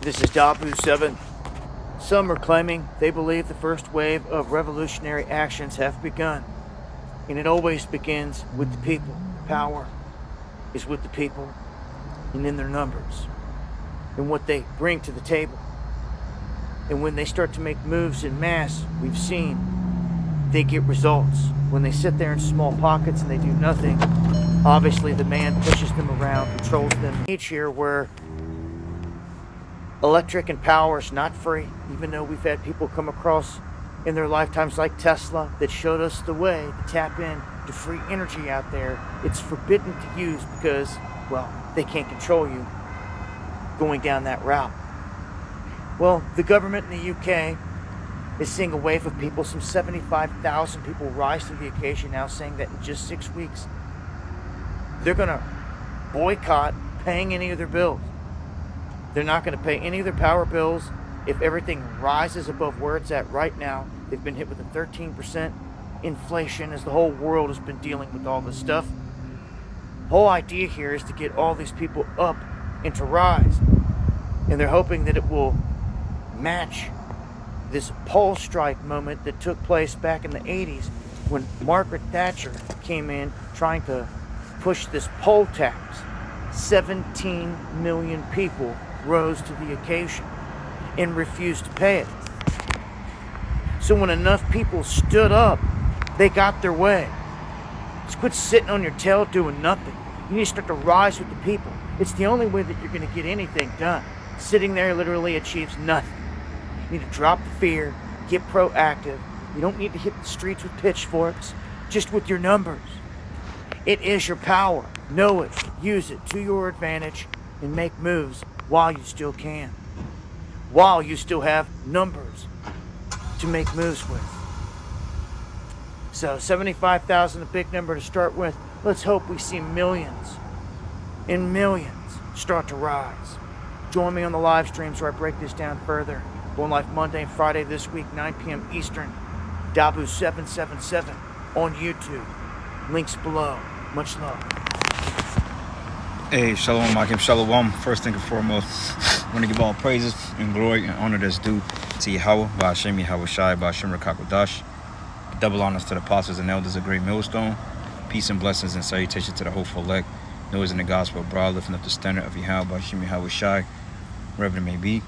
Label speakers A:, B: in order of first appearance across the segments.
A: This is Dabu 7. Some are claiming they believe the first wave of revolutionary actions have begun. And it always begins with the people. Power is with the people and in their numbers and what they bring to the table. And when they start to make moves in mass, we've seen they get results. When they sit there in small pockets and they do nothing, obviously the man pushes them around, controls them. Each year where electric and power is not free, even though we've had people come across in their lifetimes like Tesla that showed us the way to tap in to free energy out there. It's forbidden to use because, well, they can't control you going down that route. Well, the government in the UK is seeing a wave of people. Some 75,000 people rise to the occasion now, saying that in just 6 weeks they're going to boycott paying any of their bills. They're not going to pay any of their power bills if everything rises above where it's at right now. They've been hit with a 13% inflation as the whole world has been dealing with all this stuff. The whole idea here is to get all these people up and to rise. And they're hoping that it will match this pole strike moment that took place back in the 80s when Margaret Thatcher came in trying to push this poll tax. 17 million people rose to the occasion and refused to pay it. So when enough people stood up, they got their way. Just quit sitting on your tail doing nothing. You need to start to rise with the people. It's the only way that you're going to get anything done. Sitting there literally achieves nothing. You need to drop the fear, get proactive. You don't need to hit the streets with pitchforks, just with your numbers. It is your power. Know it, use it to your advantage, and make moves while you still can. While you still have numbers to make moves with. So 75,000, a big number to start with. Let's hope we see millions and millions start to rise. Join me on the live streams where I break this down further. Going live Monday and Friday this week, 9 p.m. Eastern. Dabu777 on YouTube. Links below. Much love.
B: Hey, Shalom, Akim Shalom. First thing and foremost, I want to give all praises and glory and honor that's due to Yahweh, Ba'ashem Yahweh Shai, Ba'ashem Rakakodash. Double honors to the apostles and elders of Great Millstone. Peace and blessings and salutation to the hopeful elect. Those in the gospel abroad, lifting up the standard of Yahweh, Ba'ashem Yahweh Shai, wherever it may be.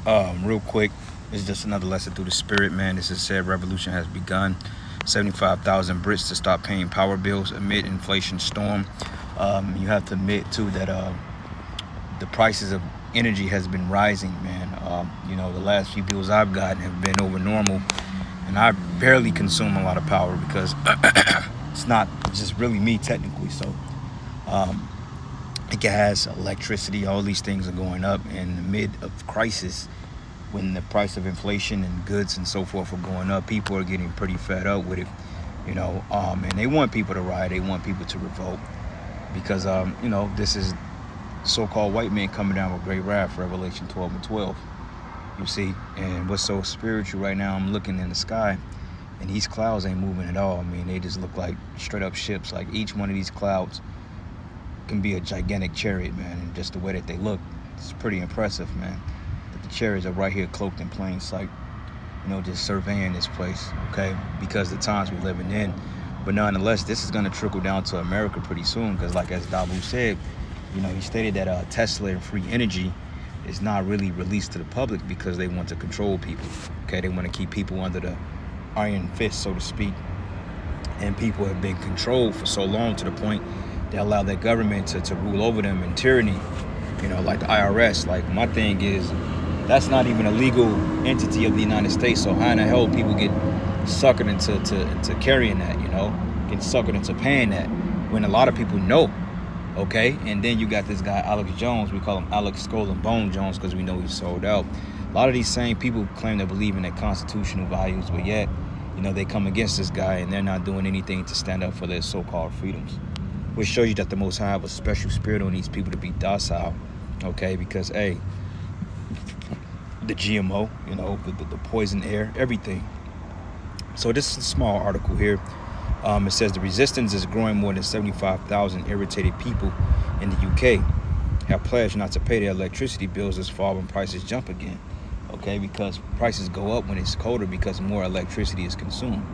B: Real quick, it's just another lesson through the spirit, man. This is said revolution has begun. 75,000 Brits to stop paying power bills amid inflation storm. You have to admit too that the prices of energy has been rising, man. The last few bills I've gotten have been over normal, and I barely consume a lot of power because it's not just really me technically. So gas, electricity, all these things are going up in the mid of crisis. When the price of inflation and goods and so forth are going up, people are getting pretty fed up with it, and they want people to riot, they want people to revolt, because, this is so-called white men coming down with great wrath, Revelation 12 and 12, you see. And what's so spiritual right now, I'm looking in the sky, and these clouds ain't moving at all. I mean, they just look like straight-up ships. Like, each one of these clouds can be a gigantic chariot, man, and just the way that they look, it's pretty impressive, man. The chariots are right here cloaked in plain sight, just surveying this place, okay, because the times we're living in. But nonetheless, this is going to trickle down to America pretty soon, because like as Dabu said, he stated that Tesla and free energy is not really released to the public because they want to control people, okay? They want to keep people under the iron fist, so to speak, and people have been controlled for so long to the point they allow their government to rule over them in tyranny, like the IRS. Like, my thing is, that's not even a legal entity of the United States. So how in the hell people get suckered into carrying that, get suckered into paying that, when a lot of people know, okay? And then you got this guy, Alex Jones. We call him Alex Skull and Bone Jones because we know he's sold out. A lot of these same people claim to believe in their constitutional values, but yet, they come against this guy and they're not doing anything to stand up for their so-called freedoms, which shows you that the Most High have a special spirit on these people to be docile, okay? Because, hey, the GMO, the poison air, everything. So this is a small article here. It says the resistance is growing. More than 75,000 irritated people in the UK have pledged not to pay their electricity bills this fall when prices jump again. Okay, because prices go up when it's colder because more electricity is consumed.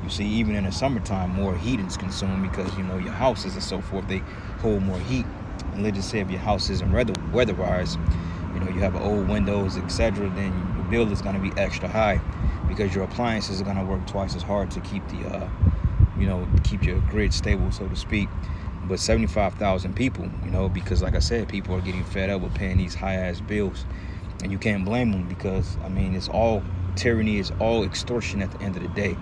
B: You see, even in the summertime, more heat is consumed because, your houses and so forth, they hold more heat. And let's just say if your house isn't weatherized, you have old windows, etc., then your bill is going to be extra high because your appliances are going to work twice as hard to keep keep your grid stable, so to speak. But 75,000 people, because like I said, people are getting fed up with paying these high-ass bills. And you can't blame them because, it's all tyranny, it's all extortion at the end of the day.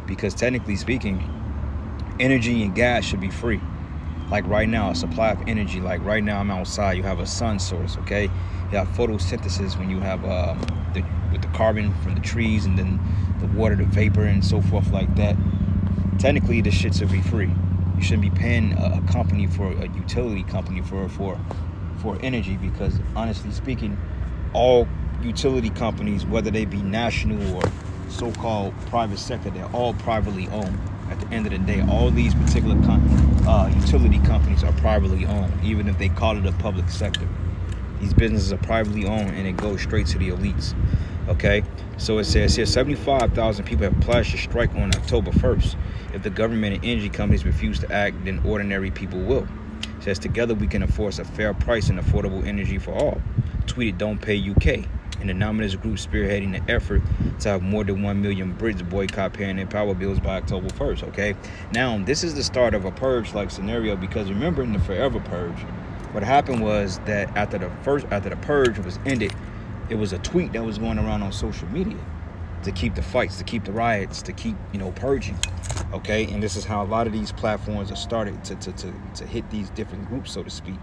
B: Because technically speaking, energy and gas should be free. Like right now, a supply of energy, like right now I'm outside, you have a sun source, okay? You have photosynthesis when you have with the carbon from the trees and then the water, the vapor and so forth like that. Technically, this shit should be free. You shouldn't be paying a company a utility company for energy because honestly speaking, all utility companies, whether they be national or so-called private sector, they're all privately owned. At the end of the day, all these particular utility companies are privately owned, even if they call it a public sector. These businesses are privately owned and it goes straight to the elites. Okay, so it says here 75,000 people have pledged to strike on October 1st. If the government and energy companies refuse to act, then ordinary people will. It says together we can enforce a fair price and affordable energy for all. Tweeted Don't Pay UK. An anonymous group spearheading the effort to have more than 1 million Brits boycott paying their power bills by October 1st, okay? Now, this is the start of a purge-like scenario because remember in the Forever Purge, what happened was that after the purge was ended, it was a tweet that was going around on social media to keep the fights, to keep the riots, to keep, purging, okay? And this is how a lot of these platforms are started to hit these different groups, so to speak.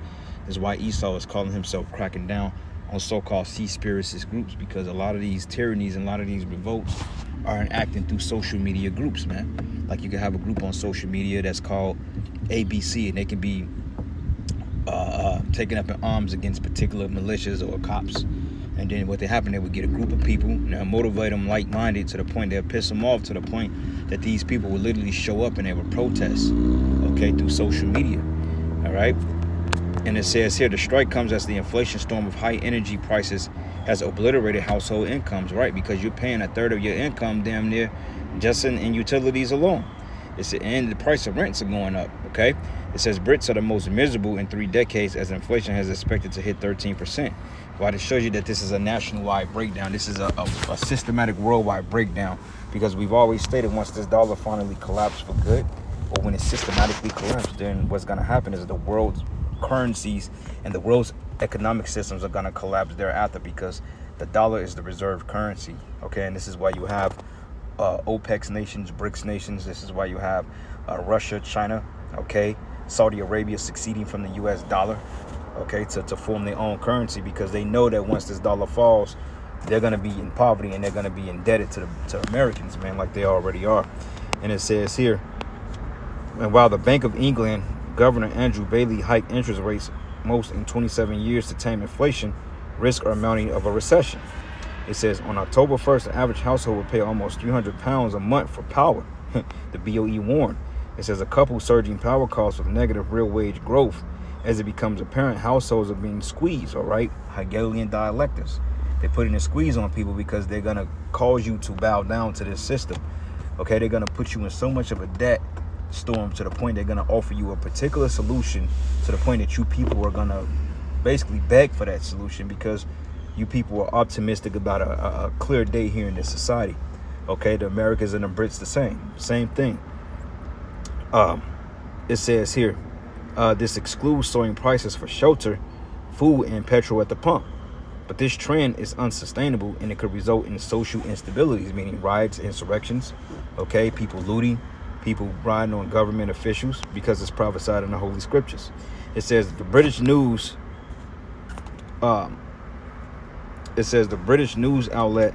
B: This is why Esau is calling himself cracking down on so-called Seaspiracist groups because a lot of these tyrannies and a lot of these revolts are enacting through social media groups, man. Like you can have a group on social media that's called ABC and they can be taken up in arms against particular militias or cops. And then what they happen, they would get a group of people and they'll motivate them like-minded to the point they'll piss them off to the point that these people will literally show up and they would protest, okay, through social media, all right? And it says here, the strike comes as the inflation storm of high energy prices has obliterated household incomes, right? Because you're paying a third of your income damn near just in utilities alone. And the price of rents are going up, okay? It says Brits are the most miserable in 3 decades as inflation has expected to hit 13%. Well, it shows you that this is a nationwide breakdown. This is a systematic worldwide breakdown because we've always stated once this dollar finally collapses for good or when it systematically collapses, then what's going to happen is the world's currencies and the world's economic systems are going to collapse thereafter because the dollar is the reserve currency, okay? And this is why you have OPEC nations, BRICS nations. This is why you have Russia, China, okay? Saudi Arabia succeeding from the US dollar, okay, to form their own currency because they know that once this dollar falls, they're going to be in poverty and they're going to be indebted to Americans, man, like they already are. And it says here, and while the Bank of England Governor Andrew Bailey hiked interest rates most in 27 years to tame inflation, risks are mounting of a recession. It says on October 1st, the average household will pay almost £300 a month for power. The BOE warned. It says a couple surging power costs with negative real wage growth. As it becomes apparent, households are being squeezed, all right? Hegelian dialectics. They're putting a squeeze on people because they're going to cause you to bow down to this system. Okay, they're going to put you in so much of a debt storm to the point they're going to offer you a particular solution to the point that you people are going to basically beg for that solution because you people are optimistic about a clear day here in this society. Okay, the Americans and the Brits the same thing. It says here, this excludes soaring prices for shelter, food, and petrol at the pump. But this trend is unsustainable and it could result in social instabilities, meaning riots, insurrections, okay, people looting, people riding on government officials because it's prophesied in the Holy Scriptures. It says the British news outlet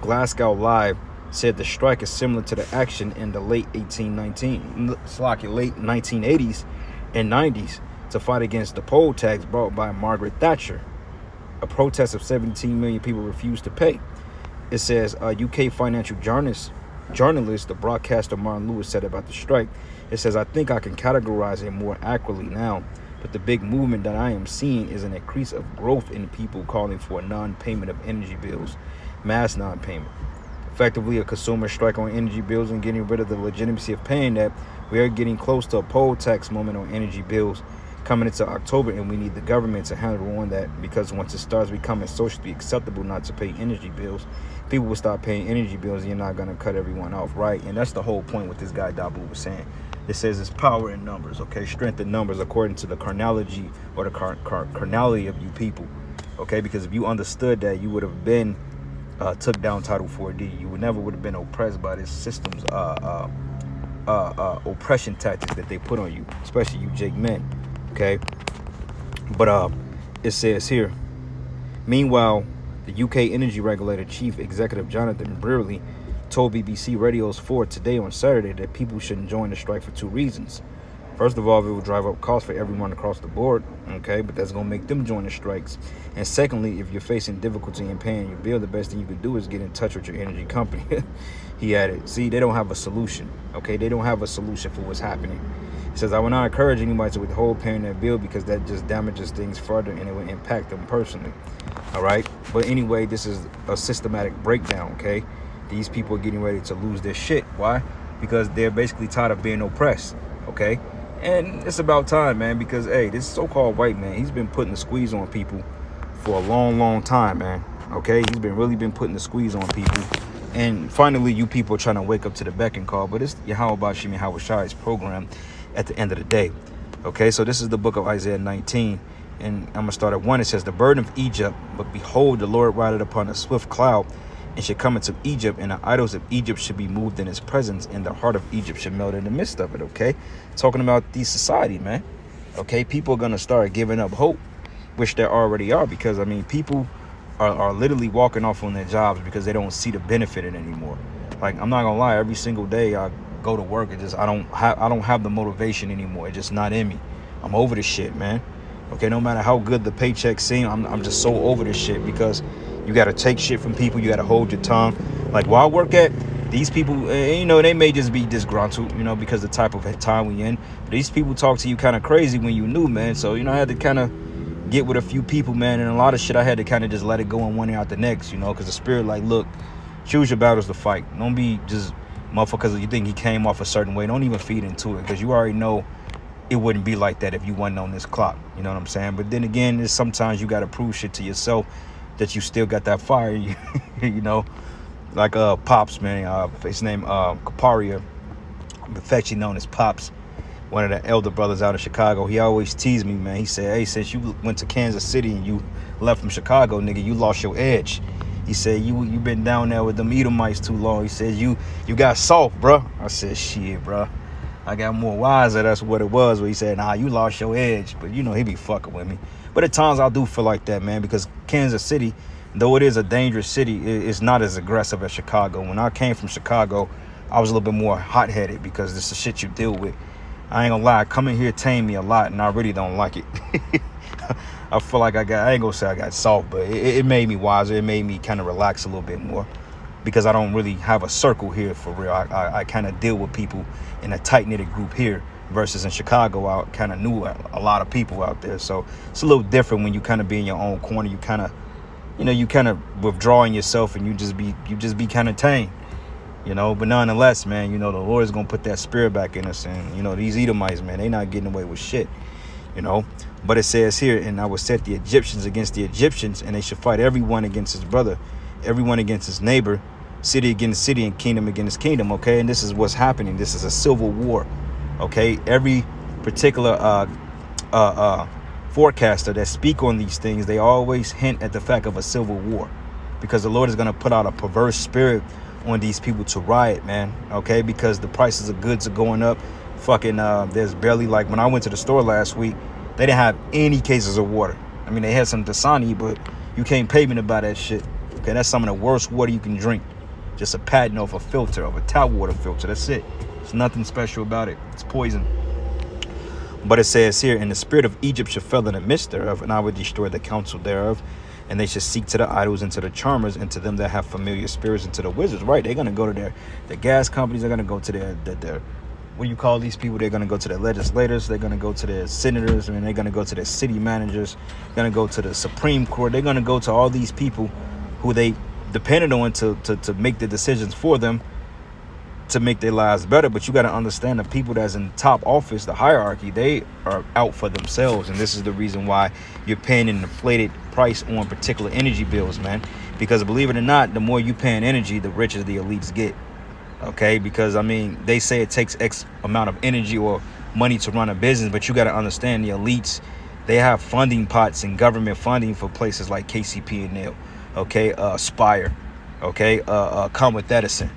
B: Glasgow Live said the strike is similar to the action in the late 1980s and 90s to fight against the poll tax brought by Margaret Thatcher. A protest of 17 million people refused to pay. It says UK financial journalist, the broadcaster Martin Lewis said about the strike. It says, I think I can categorize it more accurately now. But the big movement that I am seeing is an increase of growth in people calling for a non-payment of energy bills, mass non-payment. Effectively, a consumer strike on energy bills and getting rid of the legitimacy of paying that. We are getting close to a poll tax moment on energy bills coming into October, and we need the government to handle on that, because once it starts becoming socially acceptable not to pay energy bills, people will stop paying energy bills, and you're not going to cut everyone off, right? And that's the whole point what this guy Dabu was saying. It says it's power in numbers, okay? Strength in numbers according to the carnality or the carnality of you people, okay? Because if you understood that, you would have been took down Title 4D. You would have been oppressed by this system's oppression tactics that they put on you, especially you Jake men, okay? But it says here, meanwhile, the UK energy regulator chief executive Jonathan Brearley told BBC Radio's 4 today on Saturday that people shouldn't join the strike for 2 reasons. First of all, it will drive up costs for everyone across the board, okay? But that's going to make them join the strikes. And secondly, if you're facing difficulty in paying your bill, the best thing you can do is get in touch with your energy company. He added, see, they don't have a solution, okay? They don't have a solution for what's happening. He says, I will not encourage anybody to withhold paying their bill because that just damages things further and it will impact them personally, all right? But anyway, this is a systematic breakdown, okay? These people are getting ready to lose their shit. Why? Because they're basically tired of being oppressed, okay? And it's about time, man, because, hey, this so-called white man, he's been putting the squeeze on people for a long, long time, man, okay? He's really been putting the squeeze on people. And finally, you people are trying to wake up to the beck and call, but it's Yahweh Bashim Yahweh Shai's program at the end of the day, okay? So this is the book of Isaiah 19, and I'm going to start at 1. It says, the burden of Egypt, but behold, the Lord rideth upon a swift cloud, and should come into Egypt, and the idols of Egypt should be moved in his presence, and the heart of Egypt should melt in the midst of it, okay? Talking about the society, man, okay? People are going to start giving up hope, which they already are, because, I mean, people are literally walking off on their jobs because they don't see the benefit in it anymore. Like, I'm not going to lie, every single day I go to work, it just, I don't have the motivation anymore. It's just not in me. I'm over this shit, man. Okay, no matter how good the paychecks seem, I'm just so over this shit, because you got to take shit from people. You got to hold your tongue. Like, where I work at, these people, you know, they may just be disgruntled, you know, because the type of time we in. But these people talk to you kind of crazy when you new, man. So, you know, I had to kind of get with a few people, man. And a lot of shit I had to kind of just let it go in one ear out the next, you know, because the spirit, like, look, choose your battles to fight. Don't be just motherfuckers you think he came off a certain way. Don't even feed into it, because you already know it wouldn't be like that if you wasn't on this clock. You know what I'm saying? But then again, there's sometimes you got to prove shit to yourself that you still got that fire, you know, like Pops, man, his name Kaparia, affectionately known as Pops, one of the elder brothers out of Chicago. He always teased me, man. He said, hey, since you went to Kansas City and you left from Chicago, nigga, you lost your edge. He said, you been down there with them Edomites too long. He said, you got soft, bro. I said, shit, bro, I got more wiser. That's what it was. But he said, nah, you lost your edge. But, you know, he be fucking with me. But at times I do feel like that, man, because Kansas City, though it is a dangerous city, it's not as aggressive as Chicago. When I came from Chicago, I was a little bit more hot-headed, because this is shit you deal with. I ain't gonna lie, coming here tamed me a lot, and I really don't like it. I feel like I ain't gonna say I got soft, but it made me wiser. It made me kind of relax a little bit more, because I don't really have a circle here for real. I kind of deal with people in a tight-knitted group here, versus in Chicago, I kind of knew a lot of people out there. So it's a little different when you kind of be in your own corner. You kind of, you know, you kind of withdrawing yourself, and you just be kind of tame, you know. But nonetheless, man, you know, the Lord is going to put that spirit back in us. And, you know, these Edomites, man, they not getting away with shit, you know. But it says here, and I will set the Egyptians against the Egyptians, and they should fight everyone against his brother, everyone against his neighbor, city against city, and kingdom against kingdom, okay? And this is what's happening. This is a civil war. Okay, every particular forecaster that speak on these things, they always hint at the fact of a civil war, because the Lord is going to put out a perverse spirit on these people to riot, man. Okay, because the prices of goods are going up. Fucking, there's barely, like, when I went to the store last week, they didn't have any cases of water. I mean, they had some Dasani, but you can't pay me to buy that shit. Okay, that's some of the worst water you can drink. Just a patent of a filter, of a tap water filter. That's it. There's nothing special about it. It's poison. But it says here, and the spirit of Egypt shall fell in the midst thereof, and I would destroy the counsel thereof, and they should seek to the idols and to the charmers and to them that have familiar spirits and to the wizards. Right? They're gonna go to the gas companies. They're gonna go to their what do you call these people? They're going to go to their legislators. They're going to go to their senators. And they're going to go to their city managers. They're going to go to the Supreme Court. They're going to go to all these people who they depended on to make the decisions for them to make their lives better. But you got to understand the people that's in top office, the hierarchy, they are out for themselves. And this is the reason why you're paying an inflated price on particular energy bills, man. Because believe it or not, the more you pay in energy, the richer the elites get. Okay, because I mean, they say it takes X amount of energy or money to run a business, but you got to understand the elites, they have funding pots and government funding for places like KCP and Nail, okay, Spire, okay, Commonwealth Edison,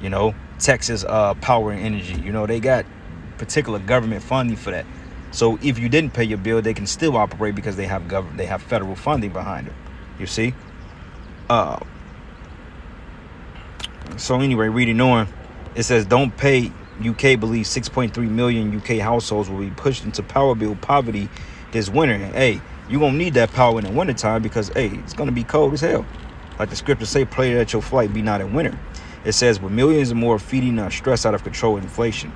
B: you know, Texas Power and Energy, you know, they got particular government funding for that. So if you didn't pay your bill, they can still operate because they have they have federal funding behind it. You see. So anyway, reading on, it says, don't pay. UK believes 6.3 million UK households will be pushed into power bill poverty this winter. And hey, you're going to need that power in the wintertime because, hey, it's going to be cold as hell. Like the scriptures say, pray that your flight be not in winter. It says, with millions more feeding stress out of control inflation.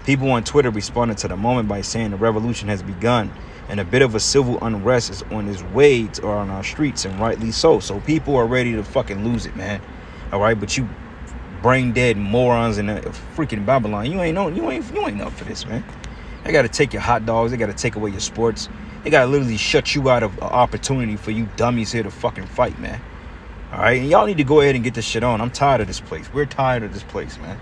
B: People on Twitter responded to the moment by saying the revolution has begun and a bit of a civil unrest is on its way or on our streets, and rightly so. So people are ready to fucking lose it, man. All right, but you brain dead morons in a freaking Babylon, you ain't up for this, man. They got to take your hot dogs. They got to take away your sports. They got to literally shut you out of opportunity for you dummies here to fucking fight, man. All right, and y'all need to go ahead and get this shit on. I'm tired of this place. We're tired of this place, man.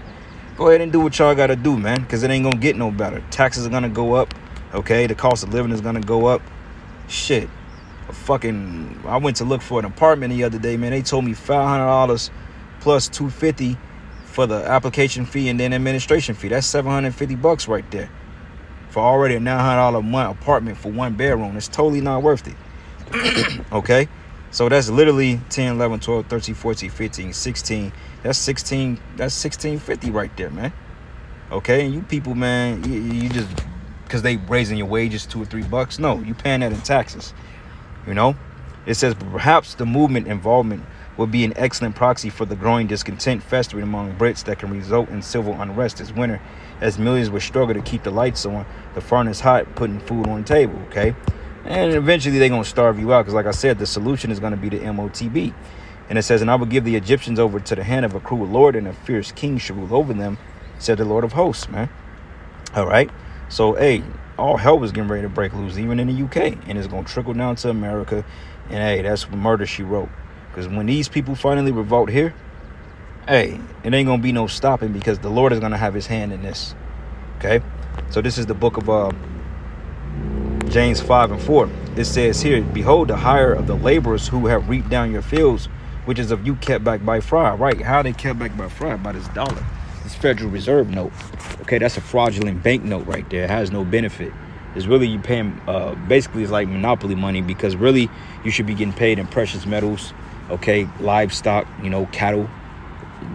B: Go ahead and do what y'all got to do, man, because it ain't gonna get no better. Taxes are gonna go up. Okay, the cost of living is gonna go up. Shit, I went to look for an apartment the other day, man. They told me $500 plus $250 for the application fee and then administration fee. That's $750 right there for already a $900 a month apartment for one bedroom. It's totally not worth it. Okay, so that's literally 10, 11, 12, 13, 14, 15, 16. That's $1650 right there, man. Okay, and you people, man, you just because they raising your wages $2 or $3. No, you paying that in taxes. You know, it says perhaps the movement involvement would be an excellent proxy for the growing discontent festering among Brits that can result in civil unrest this winter, as millions will struggle to keep the lights on, the furnace hot, putting food on the table. Okay, and eventually they're gonna starve you out because, like I said, the solution is gonna be the MOTB. And it says, and I will give the Egyptians over to the hand of a cruel lord, and a fierce king shall rule over them, said the Lord of hosts, man. All right. So, hey, all hell was getting ready to break loose, even in the UK. And it's going to trickle down to America. And, hey, that's murder, she wrote. Because when these people finally revolt here, hey, it ain't going to be no stopping because the Lord is going to have his hand in this. Okay. So this is the book of James 5:4. It says here, behold, the hire of the laborers who have reaped down your fields, which is of you kept back by fraud. Right? How they kept back by fraud? By this dollar. This Federal Reserve note. Okay, that's a fraudulent bank note right there. It has no benefit. It's really you paying, basically it's like monopoly money because really you should be getting paid in precious metals, okay, livestock, you know, cattle,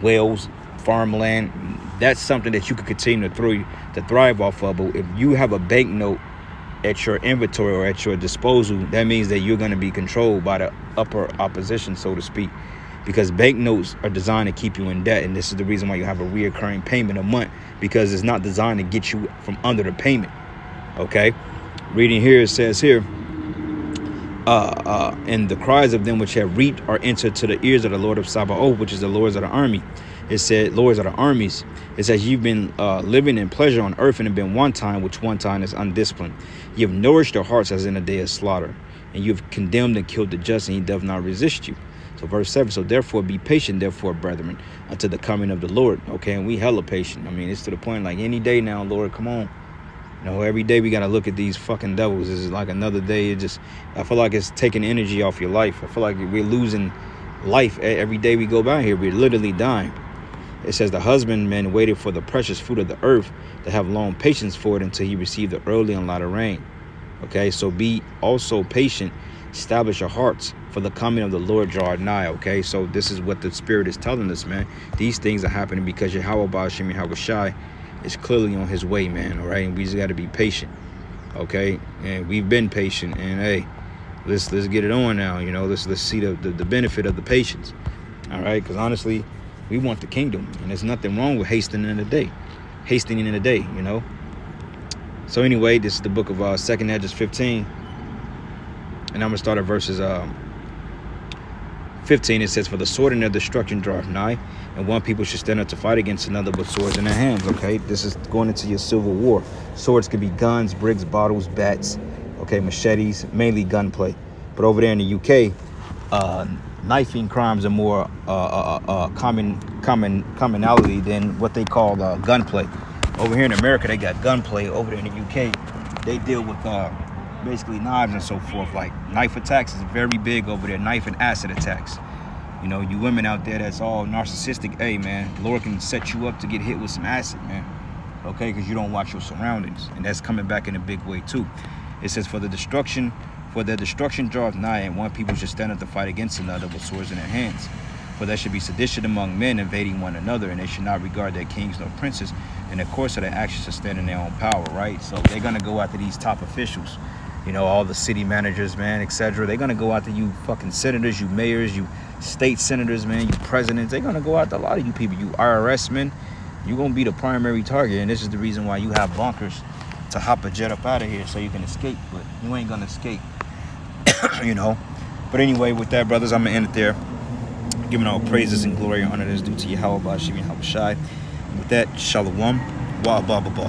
B: whales, farmland. That's something that you could continue to thrive off of. But if you have a bank note at your inventory or at your disposal, that means that you're going to be controlled by the upper opposition, so to speak. Because banknotes are designed to keep you in debt, and this is the reason why you have a reoccurring payment a month, because it's not designed to get you from under the payment. Okay, reading here, it says here, and the cries of them which have reaped are entered to the ears of the Lord of Sabaoth, which is the lords of the army. It said, lords of the armies. It says, you've been living in pleasure on earth and have been one time, which one time is undisciplined. You have nourished your hearts as in a day of slaughter, and you have condemned and killed the just, and he doth not resist you. So verse 7, so therefore be patient, therefore, brethren, until the coming of the Lord. Okay, and we hella patient. I mean, it's to the point like any day now, Lord, come on. You know, every day we got to look at these fucking devils. This is like another day. I feel like it's taking energy off your life. I feel like we're losing life every day we go by here. We're literally dying. It says the husbandman waited for the precious fruit of the earth to have long patience for it until he received the early and latter rain. Okay, so be also patient. Establish your hearts, for the coming of the Lord draweth nigh. Okay, so this is what the Spirit is telling us, man. These things are happening because Yahweh Ba'ashem Yahweh Shai is clearly on his way, man. All right, and we just got to be patient. Okay, and we've been patient, and hey, let's get it on now. You know, let's see the benefit of the patience. All right, because honestly, we want the kingdom, and there's nothing wrong with hastening the day. hastening in the day, you know. So anyway, this is the book of 2nd Esdras 15, and I'm gonna start at verses 15. It says, "For the sword and their destruction draweth nigh, and one people should stand up to fight against another with swords in their hands." Okay, this is going into your civil war. Swords could be guns, bricks, bottles, bats, okay, machetes, mainly gunplay. But over there in the UK, knifing crimes are more commonality than what they call gunplay. Over here in America, they got gunplay. Over there in the UK, they deal with basically knives and so forth. Like knife attacks is very big over there. Knife and acid attacks. You know, you women out there that's all narcissistic, hey man, Lord can set you up to get hit with some acid, man. Okay, because you don't watch your surroundings, and that's coming back in a big way too. It says, for their destruction draweth nigh, and one people should stand up to fight against another with swords in their hands. For there should be sedition among men, invading one another, and they should not regard their kings nor princes, and the course of their actions to stand in their own power, right? So they're gonna go after these top officials, you know, all the city managers, man, etc. They're gonna go after you fucking senators, you mayors, you state senators, man, you presidents. They're gonna go after a lot of you people, you IRS men. You're gonna be the primary target, and this is the reason why you have bunkers to hop a jet up out of here so you can escape, but you ain't gonna escape. You know. But anyway, with that, brothers, I'm gonna end it there. Giving all praises and glory and honor that is due to Yahweh Bashim Yahweh Shai. With that, Shalom, Wa Ba Ba Ba.